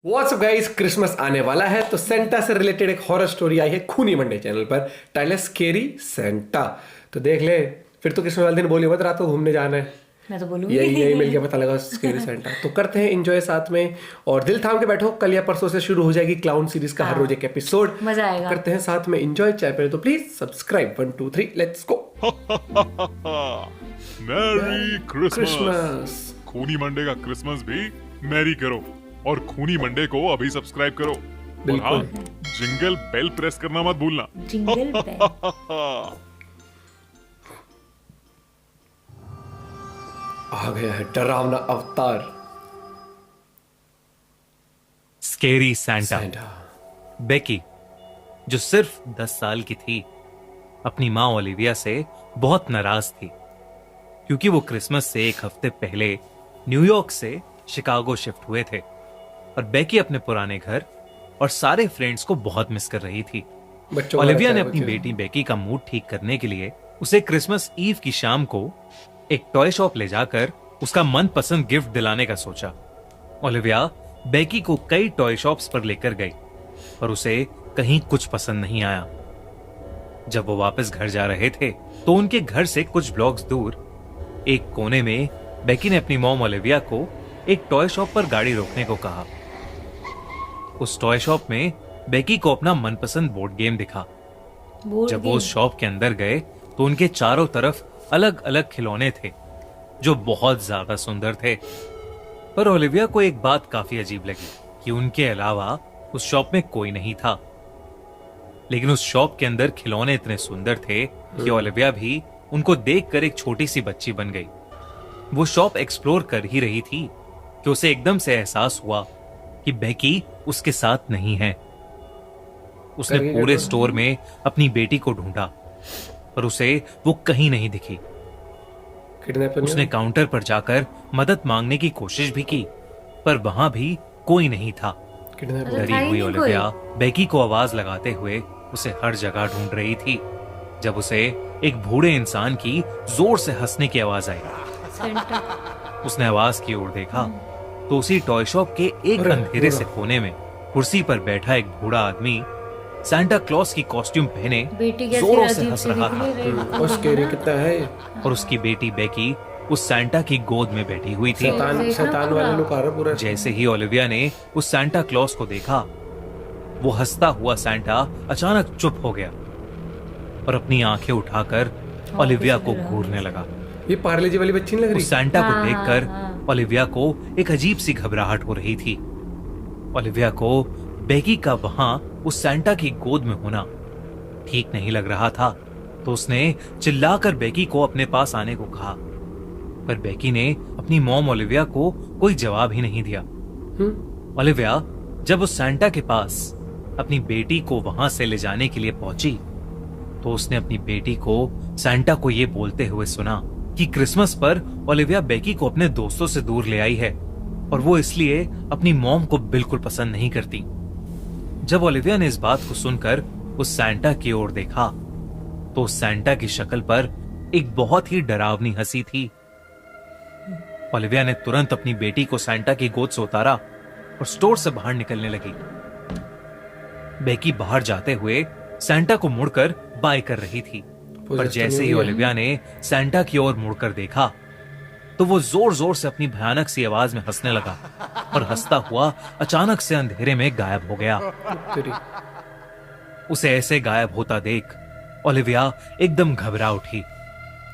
WhatsApp guys, Christmas आने वाला है तो सेंटा से रिलेटेड एक हॉरर स्टोरी आई है खूनी मंडे चैनल पर। टाइटल है स्केरी सेंटा। तो देख ले, फिर तो क्रिसमस वाले दिन बोली मत रात को घूमने जाना है। मैं तो बोलूंगी यही मिल के पता लगा स्केरी सेंटा। तो करते हैं एंजॉय साथ में और दिल थाम के बैठो। कल या परसों से शुरू हो जाएगी क्लाउन सीरीज का हर रोज एक एपिसोड। मजा आएगा। करते हैं साथ में एंजॉय। चाहे पहले तो please subscribe 1 2 3 let's go. Merry Christmas. Christmas खूनी मंडे का क्रिसमस भी मैरी करो और खूनी मंडे को अभी सब्सक्राइब करो। और हाँ, जिंगल बेल प्रेस करना मत भूलना। Jingle bell. आ गया है डरावना अवतार स्केरी सैंटा। सेंटा। बेकी, जो सिर्फ 10 साल की थी, अपनी मां ओलिविया से बहुत नाराज थी क्योंकि वो क्रिसमस से एक हफ्ते पहले न्यूयॉर्क से शिकागो शिफ्ट हुए थे और बेकी अपने पुराने घर और सारे फ्रेंड्स को बहुत मिस कर रही थी। बच्चों ओलिविया ने अपनी बेटी बेकी का मूड ठीक करने के लिए उसे क्रिसमस ईव की शाम को एक टॉय शॉप ले जाकर उसका मनपसंद गिफ्ट दिलाने का सोचा। ओलिविया बेकी को कई टॉय शॉप्स पर लेकर गई पर उसे कहीं कुछ पसंद नहीं आया। जब वो वापस घर जा रहे थे तो उनके घर से कुछ ब्लॉक्स दूर एक कोने में बेकी ने अपनी मॉम ओलिविया को एक टॉय शॉप पर गाड़ी रोकने को कहा। उस टॉय शॉप में बेकी को अपना मनपसंद बोर्ड गेम दिखा। जब वो उस शॉप के अंदर गए तो उनके चारों तरफ अलग अलग खिलौने थे जो बहुत ज्यादा सुंदर थे। पर ओलिविया को एक बात काफी अजीब लगी कि उनके अलावा उस शॉप में कोई नहीं था। लेकिन उस शॉप के अंदर खिलौने इतने सुंदर थे कि ओलिविया भी उनको देखकर एक छोटी सी बच्ची बन गई। वो शॉप एक्सप्लोर कर ही रही थी कि उसे एकदम से एहसास हुआ कि बेकी उसके साथ नहीं है। उसने पूरे स्टोर में अपनी बेटी को ढूंढा पर उसे वो कहीं नहीं दिखी। उसने काउंटर पर जाकर मदद मांगने की कोशिश भी की पर वहां भी कोई नहीं था। डरी हुई ओलिविया बेकी को आवाज लगाते हुए उसे हर जगह ढूंढ रही थी जब उसे एक बूढ़े इंसान की जोर से हंसने की आवाज आई। उसने आवाज की ओर देखा तो उसी टॉय शॉप के एक अंधेरे से कोने में कुर्सी पर बैठा एक बूढ़ा आदमी सांता क्लॉस की कॉस्ट्यूम पहने जोरों से हंस रहा था। कितना है। और उसकी बेटी बेकी उस सांता की गोद में बैठी हुई थी। शैतान वाला लुक आ रहा पूरा। जैसे ही ओलिविया ने उस सांता क्लॉस को देखा वो हंसता हुआ सांता अचानक चुप हो गया और अपनी आंखें उठाकर ओलिविया को घूरने लगा। ये पार्ले जी वाली बच्ची नहीं लग रही? उस सांता को देखकर ओलिविया को एक अजीब सी घबराहट हो रही थी। ओलिविया को बेकी का वहां उस सांता की गोद में होना ठीक नहीं लग रहा था तो उसने चिल्लाकर बेकी को अपने पास आने को कहा पर बेकी ने अपनी मॉम ओलिविया को कोई जवाब ही नहीं दिया। ओलिविया जब उस सांता के पास अपनी बेटी को वहां से ले जाने के लिए पहुंची तो उसने अपनी बेटी को सांता को यह बोलते हुए सुना कि क्रिसमस पर ओलिविया बेकी को अपने दोस्तों से दूर ले आई है और वो इसलिए अपनी मॉम को बिल्कुल पसंद नहीं करती। जब ओलिविया ने इस बात को सुनकर उस सांता की ओर देखा तो उस सांता की शक्ल पर एक बहुत ही डरावनी हंसी थी। ओलिविया ने तुरंत अपनी बेटी को सांता की गोद से उतारा और स्टोर से बाहर निकलने लगी। बेकी बाहर जाते हुए सांता को मुड़कर बाय कर रही थी पर जैसे ही ओलिविया ने सांता की ओर मुड़कर देखा तो वो जोर जोर से अपनी भयानक सी आवाज में हंसने लगा और हंसता हुआ अचानक से अंधेरे में गायब हो गया। उसे ऐसे गायब होता देख ओलिविया एकदम घबरा उठी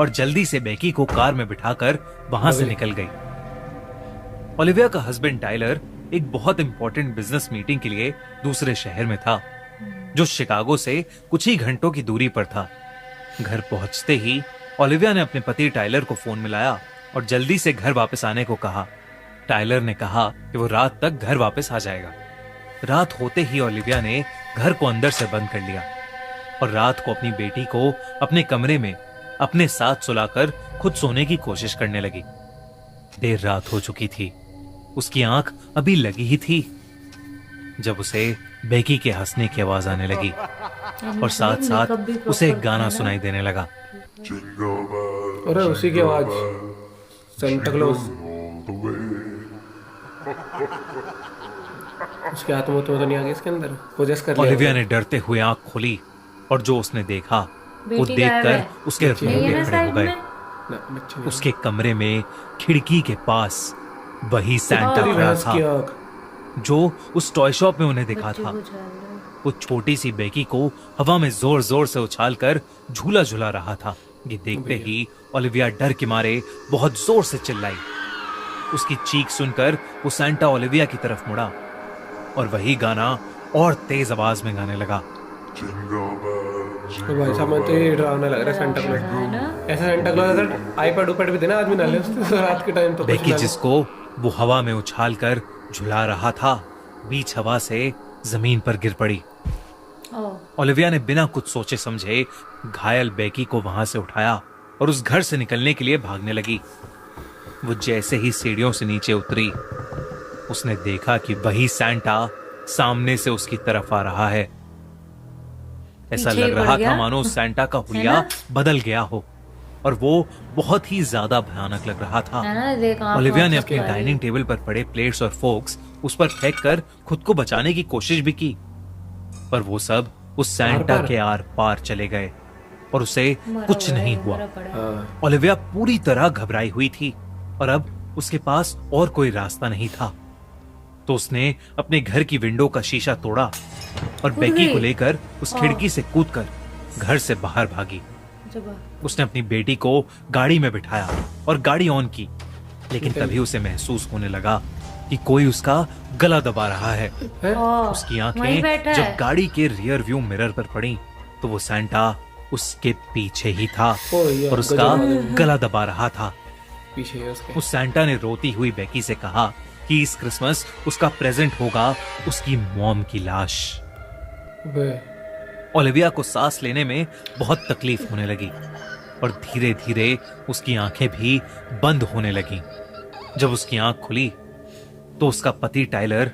और जल्दी से बेकी को कार में बिठाकर वहां से निकल गई। ओलिविया का हस्बैंड टाइलर एक बहुत इंपॉर्टेंट बिजनेस मीटिंग के लिए दूसरे शहर में था जो शिकागो से कुछ ही घंटों की दूरी पर था। घर पहुंचते ही ओलिविया ने अपने पति टाइलर को फोन मिलाया और जल्दी से घर वापस आने को कहा। टाइलर ने कहा कि वो रात तक घर वापस आ जाएगा। रात होते ही ओलिविया ने घर को अंदर से बंद कर लिया और रात को अपनी बेटी को अपने कमरे में अपने साथ सुलाकर खुद सोने की कोशिश करने लगी। देर रात हो चुकी थी, उसकी आंख अभी लगी ही थी जब उसे बेकी के हंसने की आवाज आने लगी और साथ साथ उसे एक गाना सुनाई देने लगा। अरे उसी की आवाज, सेंटा क्लॉज। उसके आत्मा तो नहीं आ गई इसके अंदर, पोजेस कर लिया ओलिविया ने डरते हुए आंख खोली और जो उसने देखा वो बेटी गायब देखकर है। उसके नहीं है रोंगटे ना खड़े हो साइड गए। में? ना, बच्चे नहीं। उसके कमरे में खिड़की के पास वही सैंटा तेरी खड़ा भैंस की था आंख। जो उस टॉय शॉप में उन्हें दिखा बच्चे था। को उछाल रहा है। वो छोटी सी बेकी को हवा में जोर जोर से उछालकर झूला झूला रहा था। ये देखते ही ओलिविया डर के मारे बहुत जोर से चिल्लाई। उसकी चीख सुनकर वो सैंटा ओलिविया की तरफ मुड़ा और वही गाना और तेज आवाज में गाने लगा। तो भाई साहब मैं तो ये डरावना लग रहा है सेंटा क्लॉज। है ना? ऐसा सेंटा क्लॉज अगर आईपैड ऊपर भी देना आदमी ना ले उसको, तो रात के टाइम तो कुछ बेकी ना ले। जिसको वो हवा में उछालकर झुला रहा था बीच हवा से जमीन पर गिर पड़ी। ओह, ओलिविया ने बिना कुछ सोचे समझे घायल बेकी को वहां से उठाया और उस घर से निकलने के लिए भागने लगी। वो जैसे ही सीढ़ियों से नीचे उतरी उसने देखा कि वही सैंटा सामने से उसकी तरफ आ रहा है। ऐसा पीछे लग पड़ रहा गया। था मानो उस सैंटा का हुलिया ना? बदल गया हो और वो बहुत ही ज्यादा भयानक लग रहा था। है ना? देख आँख ओलिविया ने वापस अपनी आ रही है। डाइनिंग टेबल पर पड़े प्लेट्स और फोक्स उस पर फेंक कर खुद को बचाने की कोशिश भी की, पर वो सब उस सैंटा आर-पार? के आर पार चले गए और उसे मरा कुछ हुआ नहीं है, हुआ। मरा पड़ा है। हाँ, ओलिविया पूरी तरह घबराई हुई थी और अब उसके पास और कोई रास्ता नहीं था। तो उसने अपने घर की विंडो का शीशा तोड़ा और कूद बेकी को गई। लेकर उस खिड़की से कूदकर घर से बाहर भागी। जब उसने अपनी बेटी को गाड़ी में बिठाया और गाड़ी ऑन की, लेकिन तभी उसे महसूस होने लगा कि कोई उसका गला दबा रहा है। हैं? ओह, उसकी वहीं आंखें बैठा जब है। गाड़ी के रियर व्यू मिरर पर पड़ी तो वो सैंटा उसके पीछे ही था ओ यार, और उसका गजब। गला दबा रहा था। पीछे है उसके। उस सैंटा ने रोती हुई बेकी से कहा कि इस क्रिसमस उसका प्रेजेंट होगा उसकी मॉम की लाश। बे, ओलिविया को सांस लेने में बहुत तकलीफ होने लगी और धीरे धीरे उसकी आंखें भी बंद होने लगी। जब उसकी आंख खुली तो उसका पति टाइलर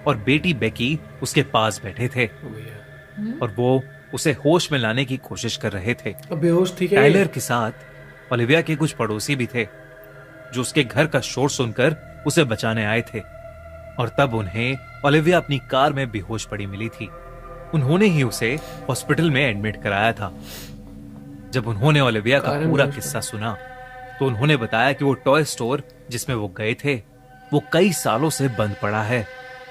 और बेटी बेकी उसके पास बैठे थे ओ भैया। और वो उसे होश में लाने की कोशिश कर रहे थे। अब बेहोश थी क्या? टाइलर के साथ ओलिविया के कुछ पड़ोसी भी थे जो उसके घर का शोर सुनकर उसे बचाने आए थे और तब उन्हें ओलिविया अपनी कार में बेहोश पड़ी मिली थी। उन्होंने ही उसे हॉस्पिटल में एडमिट कराया था। जब उन्होंने ओलिविया का कार में पूरा बेहोश किस्सा सुना तो उन्होंने बताया कि वो टॉय स्टोर जिसमें वो गए थे वो कई सालों से बंद पड़ा है।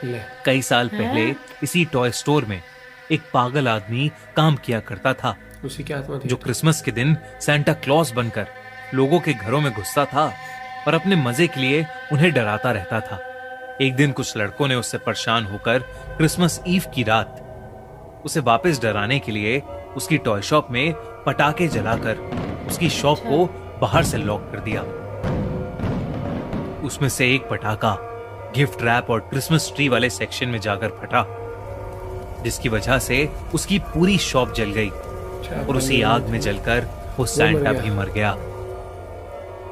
ले, कई साल पहले इसी टॉय स्टोर में एक पागल आदमी काम किया करता था उसी की आत्मा थी। जो क्रिसमस के दिन सैंटा क्लॉज बनकर लोगों के घरों में घुसता था और अपने मजे के लिए उन्हें डराता रहता था। एक दिन कुछ लड़कों ने उससे परेशान होकर क्रिसमस ईव की रात उसे वापस डराने के लिए उसकी टॉय शॉप में पटाखे जलाकर उसकी शॉप को बाहर से लॉक कर दिया। उसमें से एक पटाखा गिफ्ट रैप और क्रिसमस ट्री वाले सेक्शन में जाकर फटा, जिसकी वजह से उसकी पूरी शॉप जल गई अच्छा, और उसी आग में जलकर वो सैंटा गया। भी मर गया।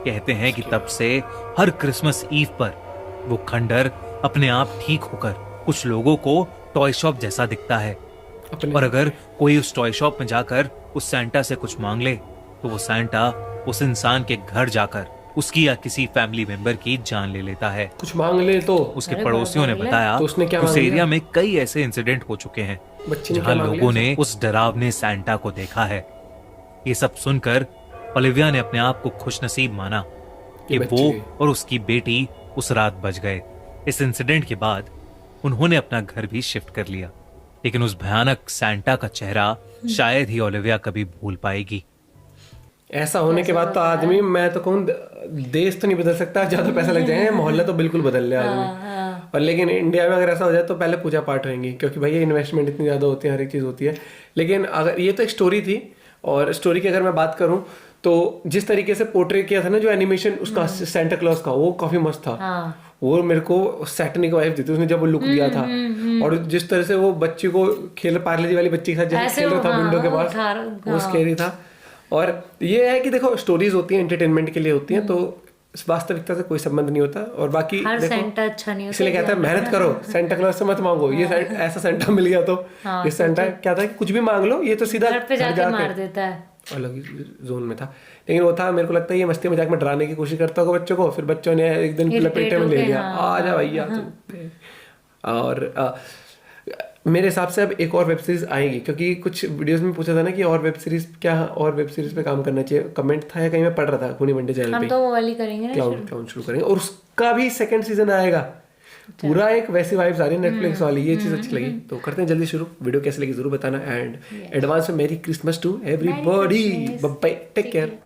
कहते हैं कि तब से हर क्रिसमस ईव पर वो खंडर अपने आप ठीक होकर कुछ लोगों को टॉय शॉप जैसा दिखता है अपने और अगर कोई उस टॉय शॉप में जाकर उस सैंटा से कुछ मांग ले तो वो सैंटा उस इंसान के घर जाकर उसकी या किसी फैमिली मेंबर की जान ले लेता है। कुछ मांग ले तो उसके अरे पड़ोसियों ने बाप रे। बताया तो उसने क्या उस मांग लिया? एरिया में कई ऐसे इंसिडेंट हो चुके हैं बच्ची ने जहां क्या मांग लोगों लिया? ने उस डरावने सैंटा को देखा है। ये सब सुनकर ओलिविया ने अपने आप को खुशनसीब माना कि ये वो बच्ची और उसकी बेटी उस रात बच गए। इस इंसिडेंट के बाद उन्होंने अपना घर भी शिफ्ट कर लिया, लेकिन उस भयानक सैंटा का चेहरा शायद ही ओलिविया कभी भूल पाएगी। ऐसा होने के बाद तो आदमी, मैं तो कहूँ देश तो नहीं बदल सकता, ज्यादा पैसा लग जाए मोहल्ला तो बिल्कुल बदल ले आदमी। और लेकिन इंडिया में अगर ऐसा हो जाए तो पहले पूजा पाठ होंगी, क्योंकि भाई ये इन्वेस्टमेंट इतनी ज्यादा होती है, हर एक चीज होती है। लेकिन अगर ये तो एक स्टोरी थी, और स्टोरी की अगर मैं बात करूं तो जिस तरीके से पोर्ट्रे किया था ना जो एनिमेशन उसका सेंटा क्लॉज का, वो काफी मस्त था। वो मेरे को सैटर्नी की वाइफ दी थी उसने जब वो लुक दिया था। और जिस तरह से वो बच्ची को खेल, पार्ले जी वाली बच्ची के साथ जैसे ऐसे खेल रहा था हाँ, विंडो के वो पास, वो स्कैरी था। और ये है कि देखो स्टोरीज होती हैं, एंटरटेनमेंट के लिए होती हैं, तो वास्तविकता से कोई संबंध नहीं होता। और बाकी हर देखो, सेंटा अच्छा नहीं होता, इसलिए कहता है मेहनत करो, सेंटा क्लॉज से मत मांगो। ये ऐसा सेंटा मिल गया तो ये सेंटा क्या था कि कुछ भी मांग लो, ये तो सीधा घर पे जाके मार देता है। अलग ही जोन में था। लेकिन वो था, मेरे को लगता है ये मस्ती मजाक में डराने की कोशिश करता होगा बच्चों को, फिर बच्चों ने एक दिन लपेटे में ले लिया, आ जा भैया। और मेरे हिसाब से अब एक और वेब सीरीज आएगी, क्योंकि कुछ वीडियोस में पूछा था ना कि और वेब सीरीज पे काम करना चाहिए, कमेंट था या कहीं मैं पढ़ रहा था खूनी मंडे चैनल हम पे, तो वो वाली करेंगे ना क्लाउन शुरू करेंगे और उसका भी सेकंड सीजन आएगा। पूरा एक वैसी वाइब्स आ रही है नेटफ्लिक्स वाली, ये चीज अच्छी लगी। तो करते हैं जल्दी शुरू। वीडियो कैसी लगी जरूर बताना एंड एडवांस में merry Christmas to everybody. Bye bye, take care.